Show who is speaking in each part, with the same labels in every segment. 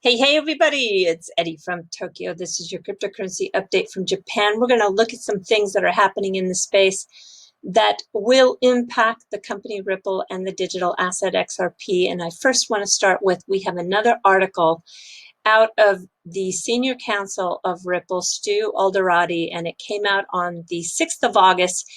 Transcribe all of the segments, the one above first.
Speaker 1: Hey, everybody, it's Eddie from Tokyo. This is your cryptocurrency update from Japan. We're going to look at some things that are happening in the space that will impact the company Ripple and the digital asset XRP. And I first want to start with, we have another article out of the senior counsel of Ripple, Stu Alderati, and it came out on the 6th of August.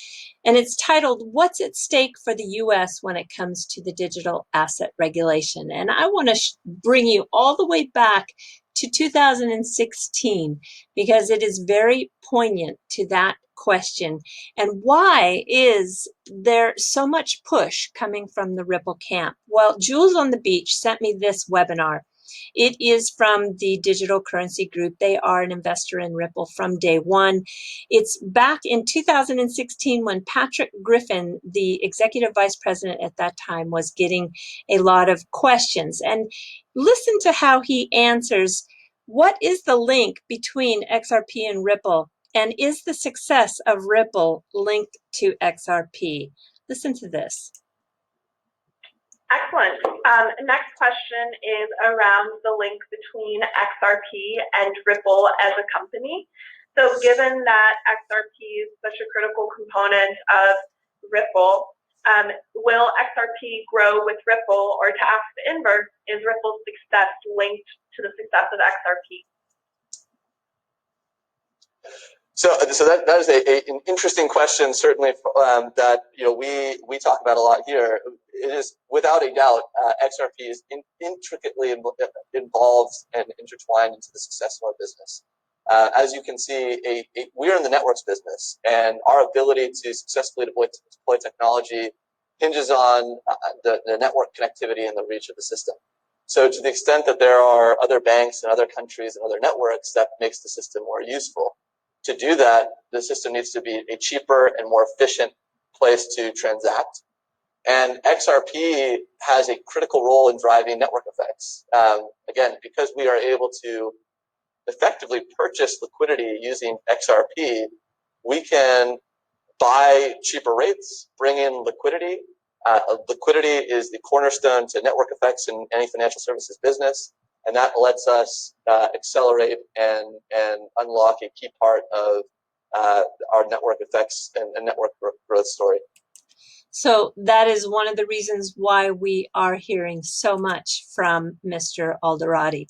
Speaker 1: And it's titled, What's at Stake for the U.S. When It Comes to the Digital Asset Regulation? And I want to bring you all the way back to 2016 because it is very poignant to that question. And why is there so much push coming from the Ripple camp? Well, Jules on the Beach sent me this webinar. It is from the Digital Currency Group. They are an investor in Ripple from day one. It's back in 2016 when Patrick Griffin, the executive vice president at that time, was getting a lot of questions. And listen to how he answers, what is the link between XRP and Ripple? And is the success of Ripple linked to XRP? Listen to this.
Speaker 2: Excellent. Next question is around the link between XRP and Ripple as a company. So given that XRP is such a critical component of Ripple, will XRP grow with Ripple, or to ask the inverse, is Ripple's success linked to the success of XRP?
Speaker 3: So that is an interesting question, certainly that we talk about a lot here. It is without a doubt XRP is intricately involved and intertwined into the success of our business. As you can see, we're in the networks business, and our ability to successfully deploy technology hinges on the network connectivity and the reach of the system. So to the extent that there are other banks and other countries and other networks, that makes the system more useful. To do that, the system needs to be a cheaper and more efficient place to transact. And XRP has a critical role in driving network effects. Again, because we are able to effectively purchase liquidity using XRP, we can buy cheaper rates, bring in liquidity. Liquidity is the cornerstone to network effects in any financial services business. And that lets us accelerate and unlock a key part of our network effects and network growth story.
Speaker 1: So that is one of the reasons why we are hearing so much from Mr. Alderati.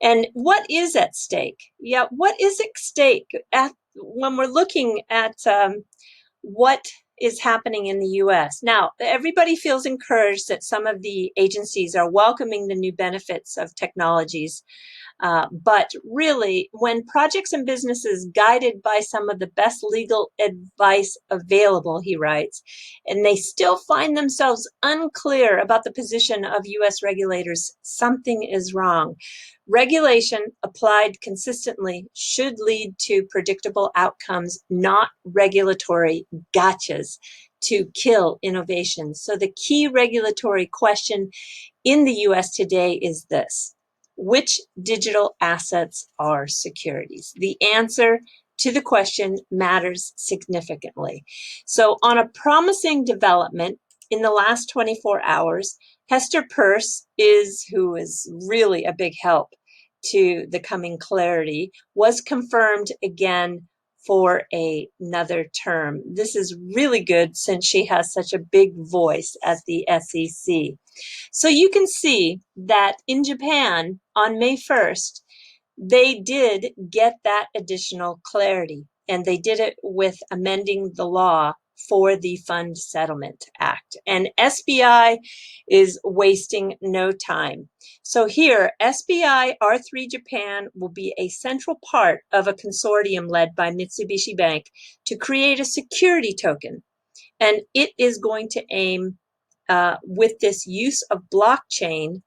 Speaker 1: And what is at stake? Yeah, what is at stake when we're looking at what is happening in the U.S. Now, everybody feels encouraged that some of the agencies are welcoming the new benefits of technologies. But really, when projects and businesses guided by some of the best legal advice available, he writes, and they still find themselves unclear about the position of U.S. regulators, something is wrong. Regulation applied consistently should lead to predictable outcomes, not regulatory gotchas to kill innovation. So the key regulatory question in the US today is this: which digital assets are securities? The answer to the question matters significantly. So on a promising development in the last 24 hours, Hester Peirce who is really a big help to the coming clarity, was confirmed again for another term. This is really good since she has such a big voice at the SEC. So you can see that in Japan on May 1st, they did get that additional clarity, and they did it with amending the law for the Fund Settlement Act. And SBI is wasting no time. So here, SBI R3 Japan will be a central part of a consortium led by Mitsubishi Bank to create a security token. And it is going to aim with this use of blockchain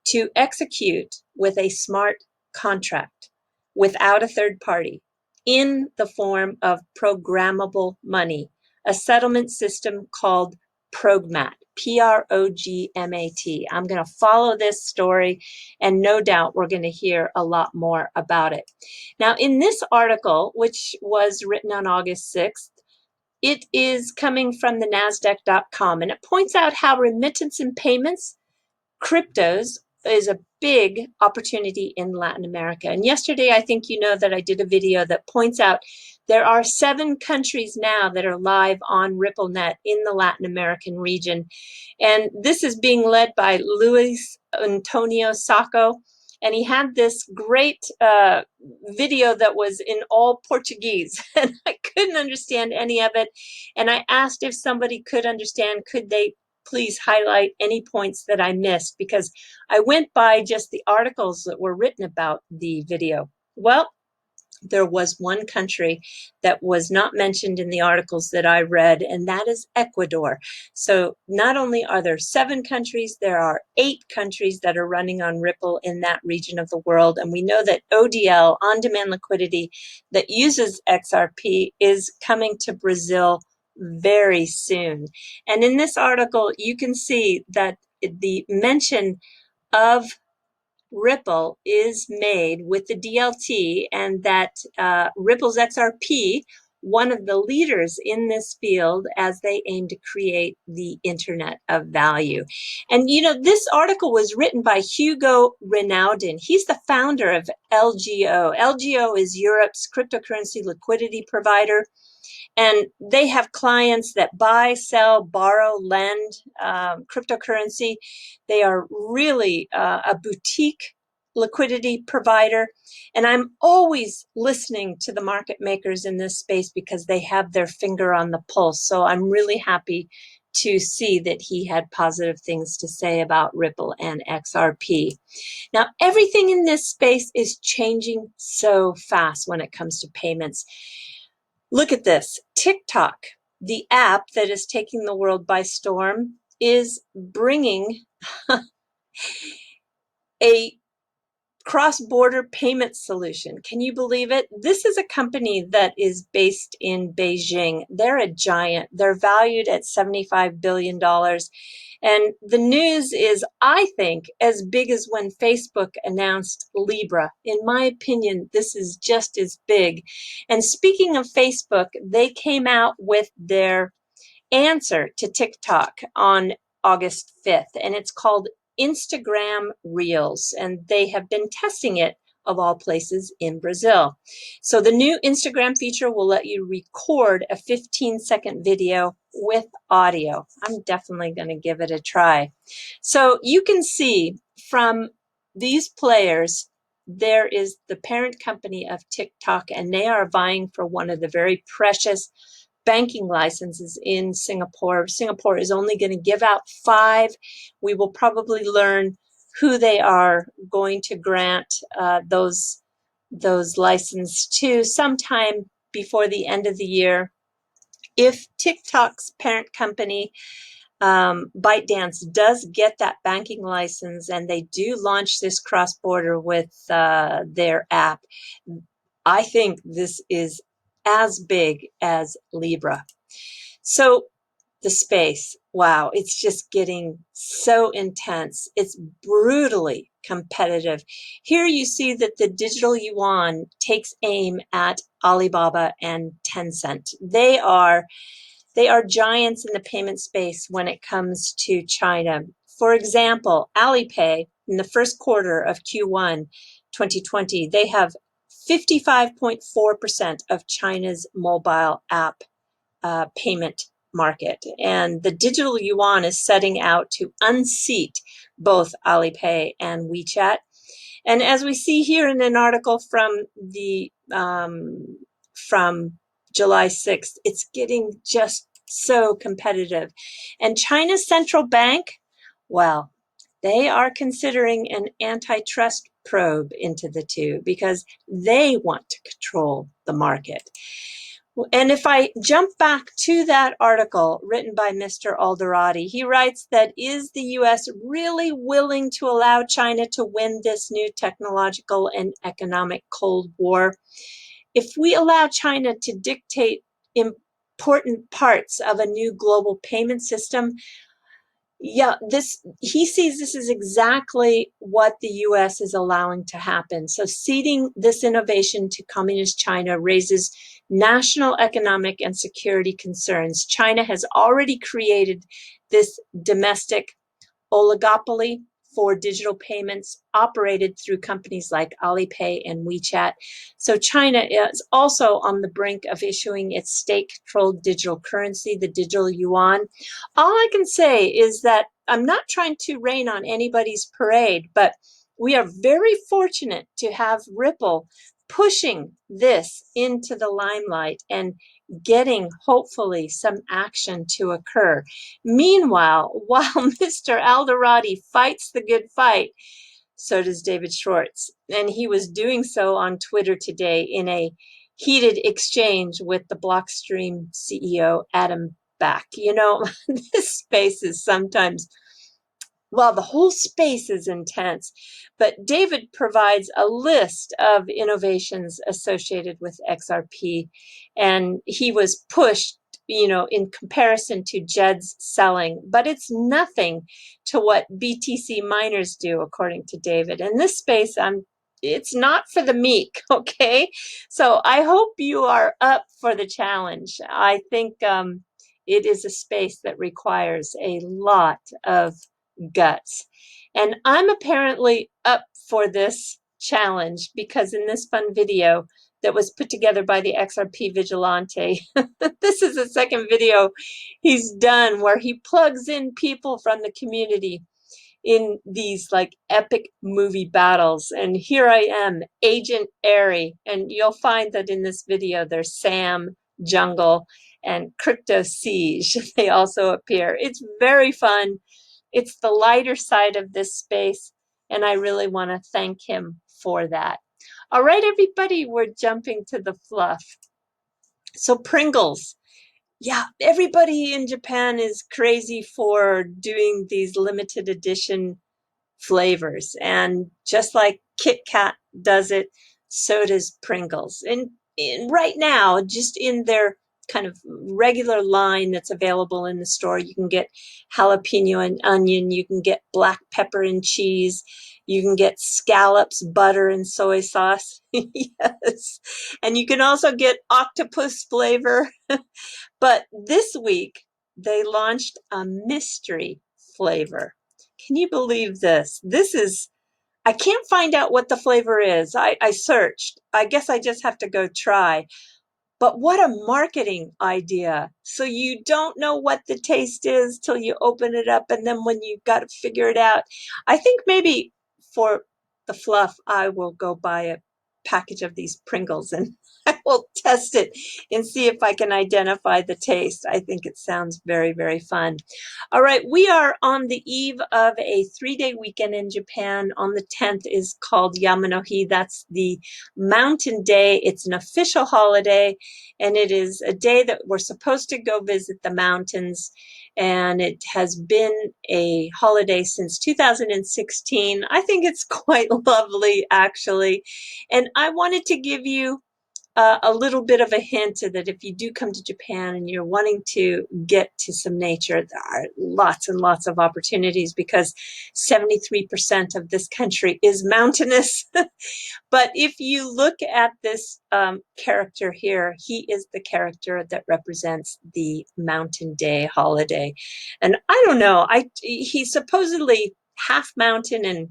Speaker 1: to execute with a smart contract without a third party in the form of programmable money, a settlement system called Progmat, P-R-O-G-M-A-T. I'm going to follow this story, and no doubt we're going to hear a lot more about it. Now, in this article, which was written on August 6th, it is coming from the NASDAQ.com, and it points out how remittance and payments, cryptos, is a big opportunity in Latin America. And yesterday, I think you know that I did a video that points out there are 7 countries now that are live on RippleNet in the Latin American region. And this is being led by Luis Antonio Sacco. And he had this great video that was in all Portuguese, and I couldn't understand any of it. And I asked if somebody could understand, could they please highlight any points that I missed, because I went by just the articles that were written about the video. Well, there was one country that was not mentioned in the articles that I read, and that is Ecuador. So not only are there 7 countries, there are 8 countries that are running on Ripple in that region of the world. And we know that ODL, On Demand Liquidity, that uses XRP is coming to Brazil very soon. And in this article, you can see that the mention of Ripple is made with the DLT, and that Ripple's XRP, one of the leaders in this field as they aim to create the Internet of Value. And you know, this article was written by Hugo Renaudin. He's the founder of LGO. LGO is Europe's cryptocurrency liquidity provider. And they have clients that buy, sell, borrow, lend cryptocurrency. They are really a boutique liquidity provider. And I'm always listening to the market makers in this space because they have their finger on the pulse. So I'm really happy to see that he had positive things to say about Ripple and XRP. Now, everything in this space is changing so fast when it comes to payments. Look at this. TikTok, the app that is taking the world by storm, is bringing a cross-border payment solution. Can you believe it? This is a company that is based in Beijing. They're a giant. They're valued at $75 billion. And the news is, I think, as big as when Facebook announced Libra. In my opinion, this is just as big. And speaking of Facebook, they came out with their answer to TikTok on August 5th, and it's called Instagram Reels, and they have been testing it, of all places, in Brazil. So the new Instagram feature will let you record a 15-second video with audio. I'm definitely going to give it a try. So you can see from these players, there is the parent company of TikTok, and they are vying for one of the very precious banking licenses in Singapore. Singapore is only going to give out 5. We will probably learn who they are going to grant those licenses to sometime before the end of the year. If TikTok's parent company, ByteDance, does get that banking license and they do launch this cross-border with their app, I think this is as big as Libra. So the space, wow, it's just getting so intense. It's brutally competitive. Here you see that the digital yuan takes aim at Alibaba and Tencent. They are giants in the payment space when it comes to China. For example, Alipay, in the first quarter of Q1 2020, they have 55.4% of China's mobile app payment market. And the digital yuan is setting out to unseat both Alipay and WeChat. And as we see here in an article from July 6th, it's getting just so competitive. And China's central bank, well, they are considering an antitrust probe into the two because they want to control the market. And if I jump back to that article written by Mr. Alderati, he writes that, is the U.S. really willing to allow China to win this new technological and economic Cold War? If we allow China to dictate important parts of a new global payment system, yeah, he sees this as exactly what the U.S. is allowing to happen. So ceding this innovation to communist China raises national economic and security concerns. China has already created this domestic oligopoly for digital payments operated through companies like Alipay and WeChat. So China is also on the brink of issuing its state-controlled digital currency, the digital yuan. All I can say is that I'm not trying to rain on anybody's parade, but we are very fortunate to have Ripple pushing this into the limelight and getting, hopefully, some action to occur. Meanwhile, while Mr. Alderati fights the good fight, so does David Schwartz. And he was doing so on Twitter today in a heated exchange with the Blockstream CEO, Adam Back. You know, this space is sometimes, well, the whole space is intense, but David provides a list of innovations associated with XRP, and he was pushed, you know, in comparison to Jed's selling, but it's nothing to what BTC miners do, according to David. In this space, it's not for the meek, okay? So I hope you are up for the challenge. I think it is a space that requires a lot of guts. And I'm apparently up for this challenge because in this fun video that was put together by the XRP Vigilante, this is the second video he's done where he plugs in people from the community in these like epic movie battles. And here I am, Agent Airy. And you'll find that in this video, there's Sam, Jungle, and Crypto Siege. They also appear. It's very fun. It's the lighter side of this space, and I really want to thank him for that. All right, everybody, we're jumping to the fluff. So Pringles. Yeah, everybody in Japan is crazy for doing these limited edition flavors. And just like Kit Kat does it, so does Pringles. And right now, just in their kind of regular line that's available in the store, you can get jalapeno and onion, you can get black pepper and cheese, you can get scallops, butter, and soy sauce. Yes. And you can also get octopus flavor. But this week, they launched a mystery flavor. Can you believe this? I can't find out what the flavor is. I searched. I guess I just have to go try. But what a marketing idea. So you don't know what the taste is till you open it up, and then when you got to figure it out. I think maybe for the fluff, I will go buy a package of these Pringles and I will test it and see if I can identify the taste. I think it sounds very, very fun. All right, we are on the eve of a 3-day weekend in Japan. On the 10th is called Yamanohi. That's the Mountain Day. It's an official holiday, and it is a day that we're supposed to go visit the mountains. And it has been a holiday since 2016. I think it's quite lovely, actually. And I wanted to give you a little bit of a hint that if you do come to Japan and you're wanting to get to some nature, there are lots and lots of opportunities because 73% of this country is mountainous. But if you look at this character here, he is the character that represents the Mountain Day holiday. And I don't know, he's supposedly half mountain and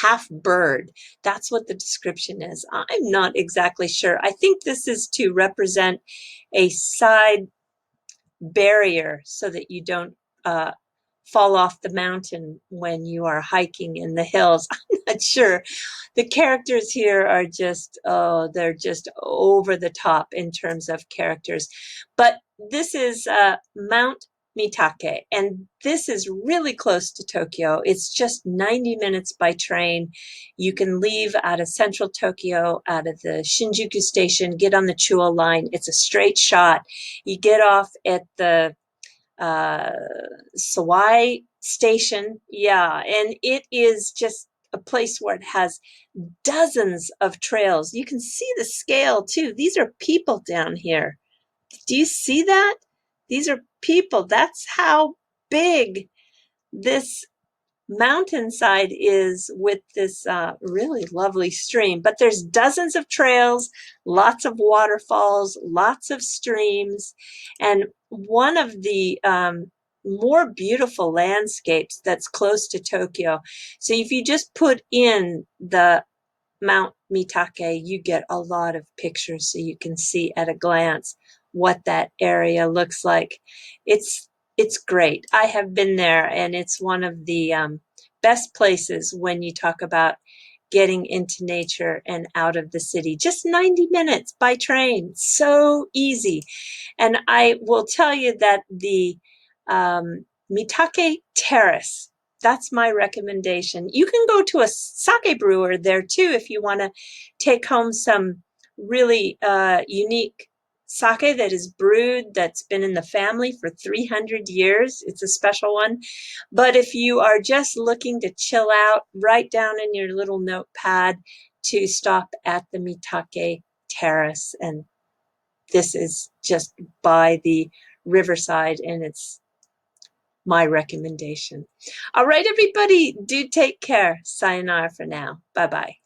Speaker 1: half bird. That's what the description is. I'm not exactly sure. I think this is to represent a side barrier so that you don't fall off the mountain when you are hiking in the hills. I'm not sure. The characters here are just, oh, they're just over the top in terms of characters. But this is Mount Mitake, and this is really close to Tokyo. It's just 90 minutes by train. You can leave out of central Tokyo, out of the Shinjuku station, get on the Chuo line. It's a straight shot. You get off at the Sawai station. Yeah, and it is just a place where it has dozens of trails. You can see the scale too. These are people down here. Do you see that? These are people. That's how big this mountainside is with this really lovely stream. But there's dozens of trails, lots of waterfalls, lots of streams. And one of the more beautiful landscapes that's close to Tokyo. So if you just put in the Mount Mitake, you get a lot of pictures so you can see at a glance what that area looks like. It's great. I have been there, and it's one of the best places when you talk about getting into nature and out of the city. Just 90 minutes by train. So easy. And I will tell you that the Mitake Terrace, that's my recommendation. You can go to a sake brewer there too if you want to take home some really unique sake that is brewed, that's been in the family for 300 years. It's a special one. But if you are just looking to chill out, write down in your little notepad to stop at the Mitake Terrace. And this is just by the riverside, and it's my recommendation. All right, everybody, do take care. Sayonara for now. Bye-bye.